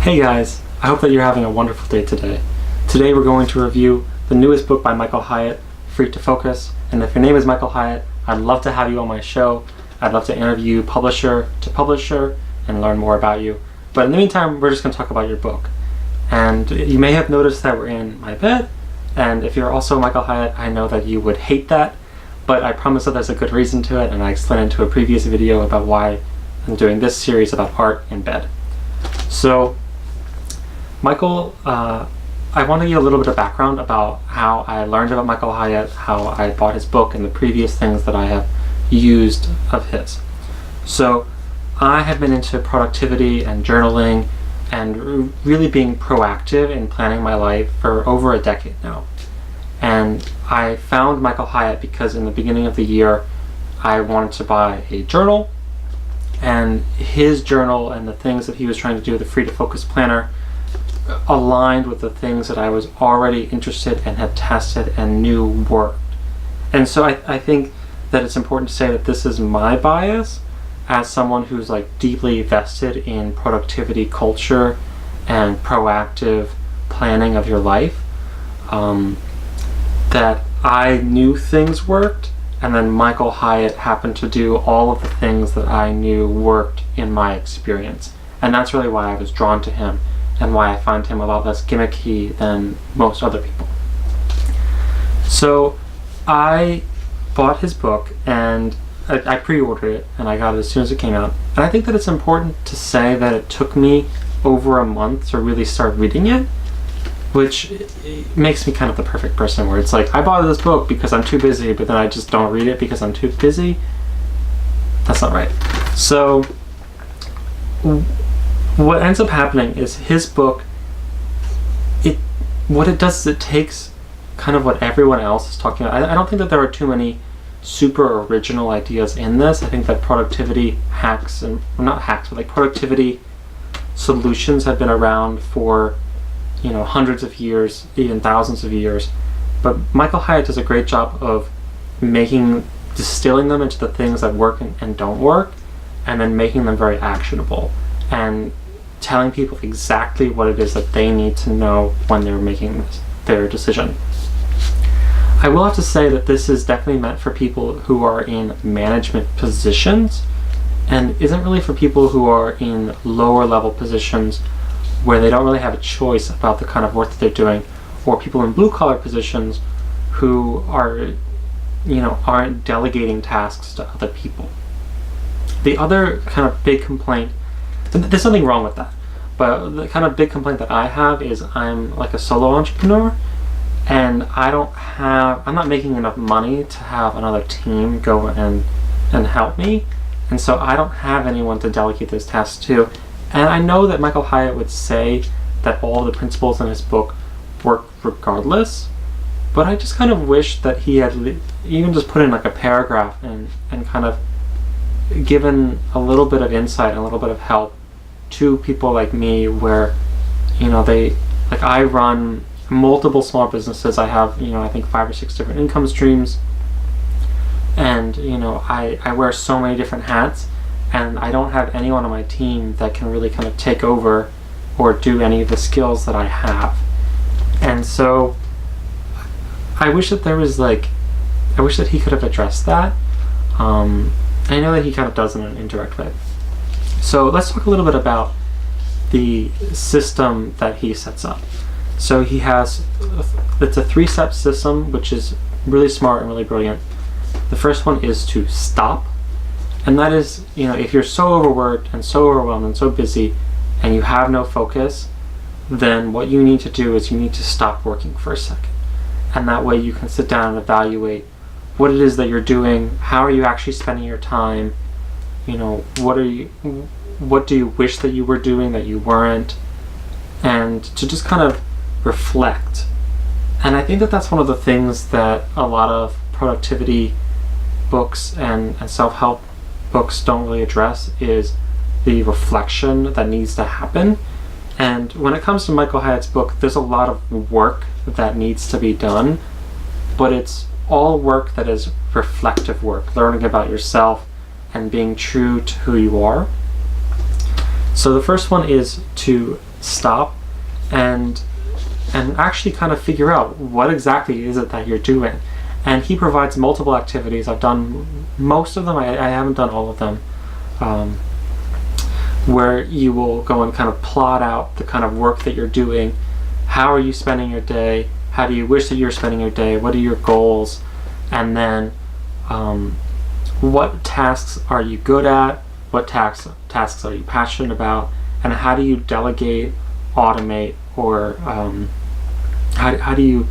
Hey guys, I hope that you're having a wonderful day today. Today we're going to review the newest book by Michael Hyatt, Free to Focus. And if your name is Michael Hyatt, I'd love to have you on my show. I'd love to interview publisher to publisher and learn more about you. But in the meantime, we're just going to talk about your book. And you may have noticed that we're in my bed. And if you're also Michael Hyatt, I know that you would hate that. But I promise that there's a good reason to it, and I explained into a previous video about why I'm doing this series about art in bed. So, Michael, I want to give you a little bit of background about how I learned about Michael Hyatt, how I bought his book, and the previous things that I have used of his. So, I have been into productivity and journaling and really being proactive in planning my life for over a decade now. And I found Michael Hyatt because in the beginning of the year, I wanted to buy a journal, and his journal and the things that he was trying to do with the Free to Focus planner aligned with the things that I was already interested and had tested and knew worked. And so I think that it's important to say that this is my bias as someone who's like deeply vested in productivity culture and proactive planning of your life. That I knew things worked, and then Michael Hyatt happened to do all of the things that I knew worked in my experience. And that's really why I was drawn to him and why I find him a lot less gimmicky than most other people. So I bought his book and I pre-ordered it, and I got it as soon as it came out. And I think that it's important to say that it took me over a month to really start reading it, which makes me kind of the perfect person, where it's like, I bought this book because I'm too busy, but then I just don't read it because I'm too busy. That's not right. So what ends up happening is his book, what it does is it takes kind of what everyone else is talking about. I don't think that there are too many super original ideas in this. I think that productivity hacks, and well, not hacks, but like productivity solutions have been around for hundreds of years, even thousands of years. But Michael Hyatt does a great job of distilling them into the things that work and don't work, and then making them very actionable and telling people exactly what it is that they need to know when they're making their decision. I will have to say that this is definitely meant for people who are in management positions, and isn't really for people who are in lower level positions where they don't really have a choice about the kind of work that they're doing, or people in blue collar positions who aren't delegating tasks to other people. The other kind of big complaint, there's nothing wrong with that, but the kind of big complaint that I have is I'm like a solo entrepreneur, and I'm not making enough money to have another team go and help me, and so I don't have anyone to delegate those tasks to. And I know that Michael Hyatt would say that all the principles in his book work regardless, but I just kind of wish that he had even just put in like a paragraph and kind of given a little bit of insight and a little bit of help to people like me, where I run multiple small businesses. I have I think 5 or 6 different income streams, and I wear so many different hats. And I don't have anyone on my team that can really kind of take over or do any of the skills that I have. And so I wish that he could have addressed that. I know that he kind of does in an indirect way. So let's talk a little bit about the system that he sets up. So it's a 3-step system, which is really smart and really brilliant. The first one is to stop. And that is, if you're so overworked and so overwhelmed and so busy and you have no focus, then what you need to do is you need to stop working for a second. And that way you can sit down and evaluate what it is that you're doing, how are you actually spending your time, what do you wish that you were doing that you weren't, and to just kind of reflect. And I think that that's one of the things that a lot of productivity books and self-help books don't really address, is the reflection that needs to happen. And when it comes to Michael Hyatt's book, there's a lot of work that needs to be done, but it's all work that is reflective work, learning about yourself and being true to who you are. So the first one is to stop and actually kind of figure out what exactly is it that you're doing. And he provides multiple activities. I've done most of them. I haven't done all of them. Where you will go and kind of plot out the kind of work that you're doing. How are you spending your day? How do you wish that you're spending your day? What are your goals? And then what tasks are you good at? What tasks are you passionate about? And how do you delegate, automate, or how do you,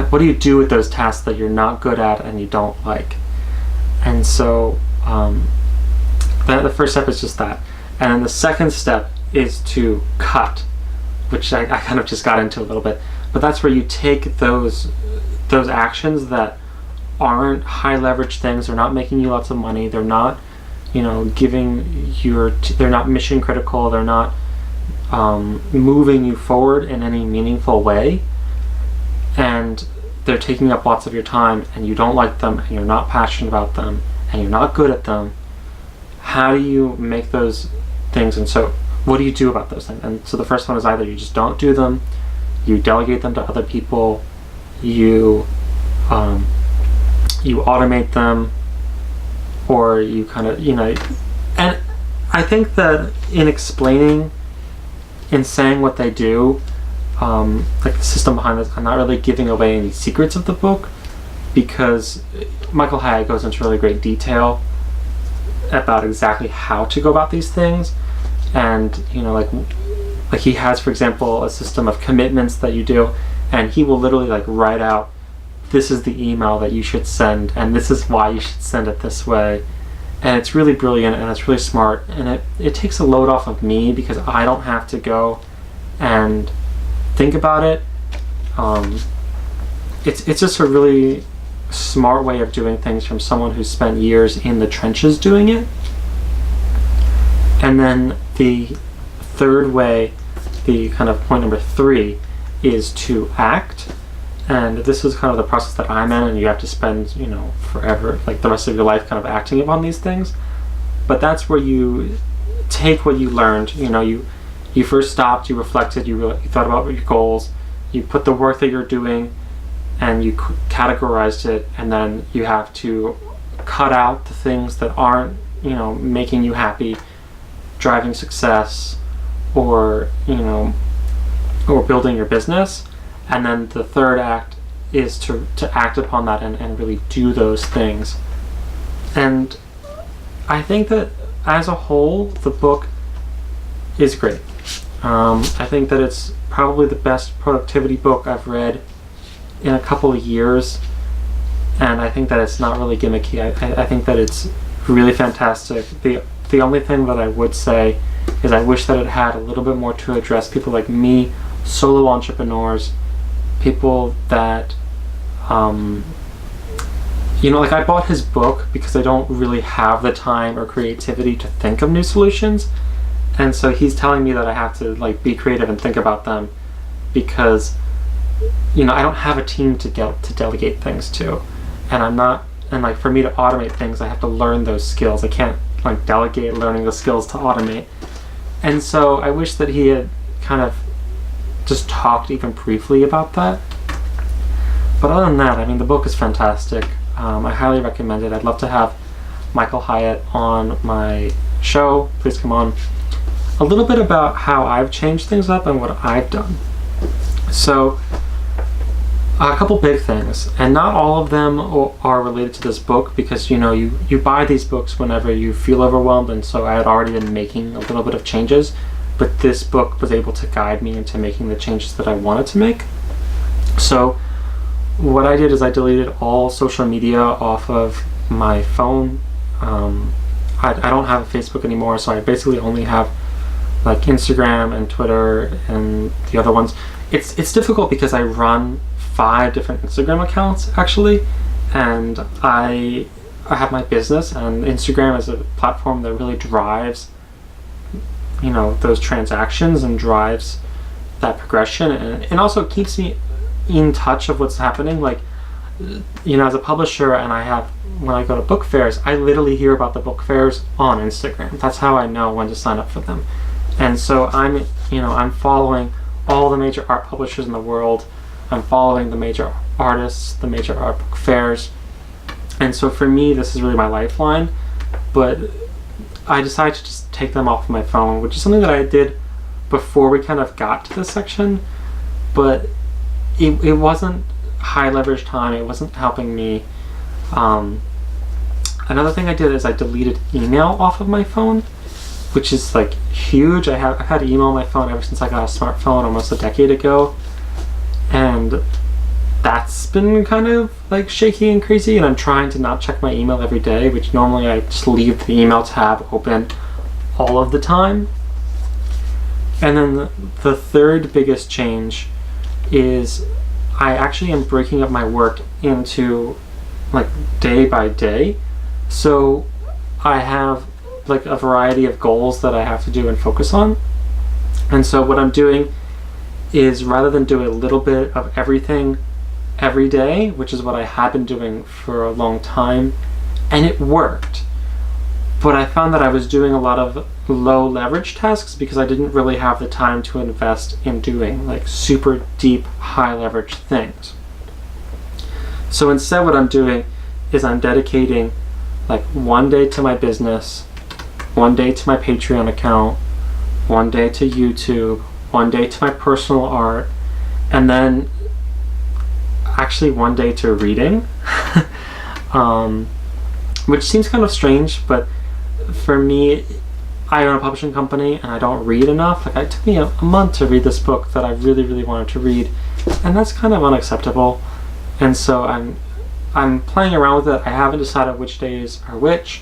what do you do with those tasks that you're not good at and you don't like? And so the first step is just that. And then the second step is to cut, which I kind of just got into a little bit. But that's where you take those actions that aren't high leverage things. They're not making you lots of money. They're not, they're not mission critical. They're not moving you forward in any meaningful way. And they're taking up lots of your time, and you don't like them, and you're not passionate about them, and you're not good at them. How do you make those things? And so what do you do about those things? And so the first one is either you just don't do them, you delegate them to other people, you automate them, or you kind of, and I think that in explaining, in saying what they do, like the system behind this, I'm not really giving away any secrets of the book, because Michael Hyatt goes into really great detail about exactly how to go about these things. And like he has, for example, a system of commitments that you do, and he will literally like write out, this is the email that you should send, and this is why you should send it this way. And it's really brilliant, and it's really smart, and it takes a load off of me, because I don't have to go and think about it. It's just a really smart way of doing things from someone who's spent years in the trenches doing it. And then the third way, the kind of point number 3, is to act. And this is kind of the process that I'm in, and you have to spend, forever, like the rest of your life kind of acting upon these things. But that's where you take what you learned. You first stopped, you reflected, you thought about your goals, you put the work that you're doing, and you categorized it, and then you have to cut out the things that aren't, making you happy, driving success, or building your business. And then the third act is to act upon that and really do those things. And I think that as a whole, the book is great. I think that it's probably the best productivity book I've read in a couple of years. And I think that it's not really gimmicky. I think that it's really fantastic. The only thing that I would say is I wish that it had a little bit more to address people like me, solo entrepreneurs, people that, like I bought his book because I don't really have the time or creativity to think of new solutions. And so he's telling me that I have to be creative and think about them, because, I don't have a team to delegate things to. And for me to automate things, I have to learn those skills. I can't delegate learning the skills to automate. And so I wish that he had kind of just talked even briefly about that. But other than that, the book is fantastic. I highly recommend it. I'd love to have Michael Hyatt on my show. Please come on. A little bit about how I've changed things up and what I've done. So, a couple big things, and not all of them are related to this book, because you buy these books whenever you feel overwhelmed, and so I had already been making a little bit of changes, but this book was able to guide me into making the changes that I wanted to make. So what I did is I deleted all social media off of my phone. I don't have a Facebook anymore, so I basically only have Instagram and Twitter and the other ones. It's difficult because I run 5 different Instagram accounts actually, and I have my business, and Instagram is a platform that really drives those transactions and drives that progression, and also keeps me in touch of what's happening. As a publisher, and when I go to book fairs, I literally hear about the book fairs on Instagram. That's how I know when to sign up for them. And so I'm following all the major art publishers in the world. I'm following the major artists, the major art book fairs. And so for me, this is really my lifeline. But I decided to just take them off my phone, which is something that I did before we kind of got to this section. But it wasn't high leverage time. It wasn't helping me. Another thing I did is I deleted email off of my phone, which is like huge. I've had email on my phone ever since I got a smartphone almost a decade ago, and that's been kind of like shaky and crazy. And I'm trying to not check my email every day, which normally I just leave the email tab open all of the time. And then the third biggest change is I actually am breaking up my work into like day by day. So I have like a variety of goals that I have to do and focus on. And so what I'm doing is, rather than do a little bit of everything every day, which is what I had been doing for a long time, and it worked, but I found that I was doing a lot of low leverage tasks because I didn't really have the time to invest in doing like super deep, high leverage things. So instead what I'm doing is I'm dedicating like one day to my business, one day to my Patreon account, one day to YouTube, one day to my personal art, and then actually one day to reading. Which seems kind of strange, but for me, I own a publishing company and I don't read enough. Like, it took me a month to read this book that I really, really wanted to read, and that's kind of unacceptable. And so I'm playing around with it. I haven't decided which days are which,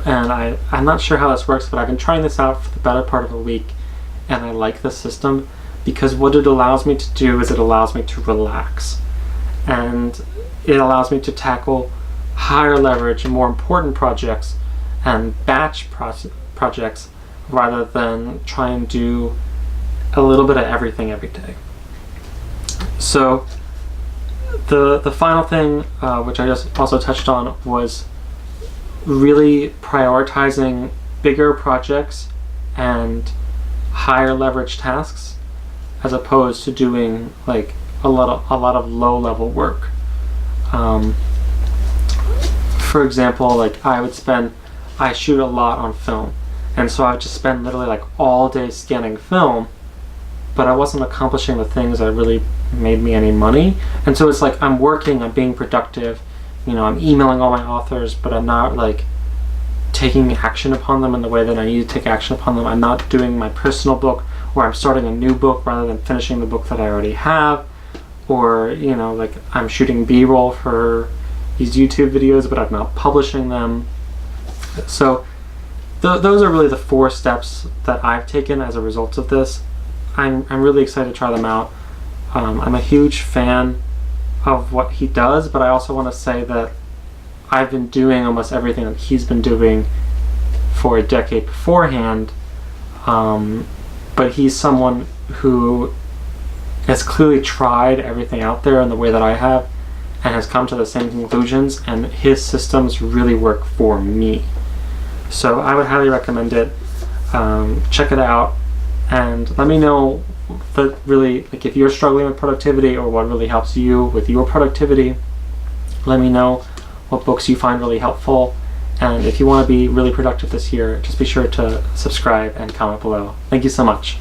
and I'm not sure how this works, but I've been trying this out for the better part of a week, and I like the system because what it allows me to do is it allows me to relax, and it allows me to tackle higher leverage and more important projects and batch projects rather than try and do a little bit of everything every day. So the final thing, which I just also touched on, was really prioritizing bigger projects and higher leverage tasks as opposed to doing like a lot of low level work. For example, like I shoot a lot on film, and so I would just spend literally like all day scanning film, but I wasn't accomplishing the things that really made me any money. And so it's like I'm working, I'm being productive, I'm emailing all my authors, but I'm not like taking action upon them in the way that I need to take action upon them. I'm not doing my personal book, or I'm starting a new book rather than finishing the book that I already have, or like I'm shooting B-roll for these YouTube videos, but I'm not publishing them. So those are really the 4 steps that I've taken as a result of this. I'm really excited to try them out. I'm a huge fan of what he does, but I also want to say that I've been doing almost everything that he's been doing for a decade beforehand, but he's someone who has clearly tried everything out there in the way that I have and has come to the same conclusions, and his systems really work for me. So I would highly recommend it. Check it out and let me know that really, like, if you're struggling with productivity or what really helps you with your productivity. Let me know what books you find really helpful, and if you want to be really productive this year, just be sure to subscribe and comment below. Thank you so much.